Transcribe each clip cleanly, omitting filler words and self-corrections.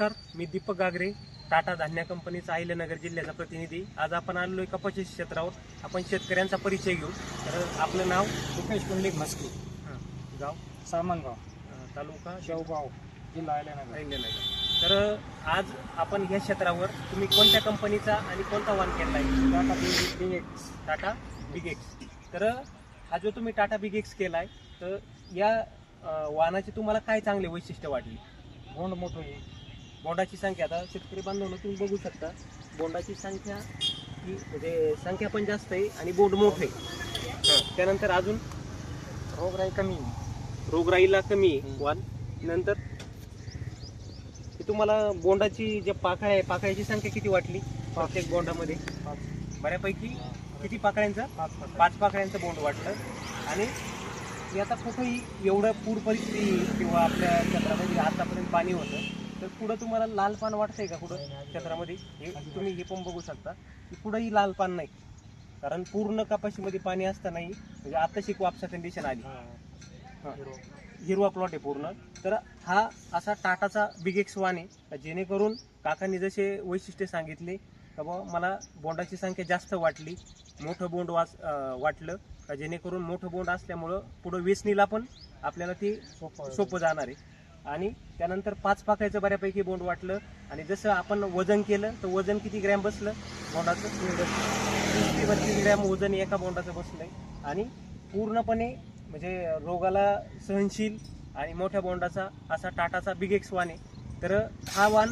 नमस्कार, मी दीपक गागरे, टाटा धान्य कंपनीचा अहिल्यानगर जिल्ह्याचा प्रतिनिधी. आज आपण आलेलो कपाशी क्षेत्रावर. आपण शेतकऱ्यांचा परिचय घेऊ. तर आपलं नाव? रुपेश पुंडलिक म्हस्के, गाव? सामनगाव, तालुका? शेवगाव, जिल्हा अहिल्यानगर. तर आज आपण या क्षेत्रावर तुम्ही कोणत्या कंपनीचा आणि कोणता वाण केला आहे? Tata BX. Tata big x. तर हा जो तुम्ही टाटा बिग एक्स केलाय, तर या वाणाची तुम्हाला काय चांगले वैशिष्ट्य वाटली? बोंड मोठं आहे. बोंडाची संख्या, आता शेतकरी बांधवांनो तुम्ही बघू शकता, बोंडाची संख्या ही म्हणजे संख्या पण जास्त आहे आणि बोंड मोठं आहे. त्यानंतर अजून रोगराई कमी आहे. रोगराईला कमी आहे वाण. नंतर हे तुम्हाला बोंडाची जे पाकळ्या आहे, पाकळ्याची संख्या किती वाटली प्रत्येक बोंडामध्ये? बऱ्यापैकी. किती पाकळ्यांचा? 5 पाकळ्यांचं बोंड वाटलं. आणि हे आता कुठंही एवढं पूर परिस्थिती किंवा आपल्या क्षेत्रामध्ये आतापर्यंत पाणी होतं, तर पुढं तुम्हाला लाल पान वाटतंय का कुठं क्षेत्रामध्ये? हे तुम्ही हे पण बघू शकता की पुढंही लाल पान नाही, कारण पूर्ण कपाशीमध्ये पाणी असतानाही म्हणजे आता वापसा कंडिशन आली, हिरवा प्लॉट आहे पूर्ण. तर हा असा टाटाचा बिग एक्स वाण आहे, जेणेकरून काकांनी जसे वैशिष्ट्य सांगितले का बाबा मला बोंडाची संख्या जास्त वाटली, मोठं बोंड वाटलं का, जेणेकरून मोठं बोंड असल्यामुळं पुढं वेचणीला पण आपल्याला ते सोपं जाणार आहे. आणि त्यानंतर 5 पाकळ्याचं बऱ्यापैकी बोंड वाटलं. आणि जसं आपण वजन केलं तर वजन किती ग्रॅम बसलं बोंडाचं? 30 ते 32 ग्रॅम वजन एका बोंडाचं बसलंय. आणि पूर्णपणे म्हणजे रोगाला सहनशील आणि मोठ्या बोंडाचा असा टाटाचा बिग एक्स वाण आहे. तर हा वाण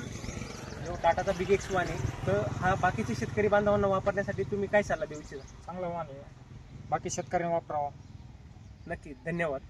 जो टाटाचा बिग एक्स वाण आहे, तर हा बाकीचे शेतकरी बांधवांना वापरण्यासाठी तुम्ही काय सल्ला देऊ इच्छिता? चांगला वाण आहे, बाकी शेतकऱ्यांनी वापरावा. नक्की. धन्यवाद.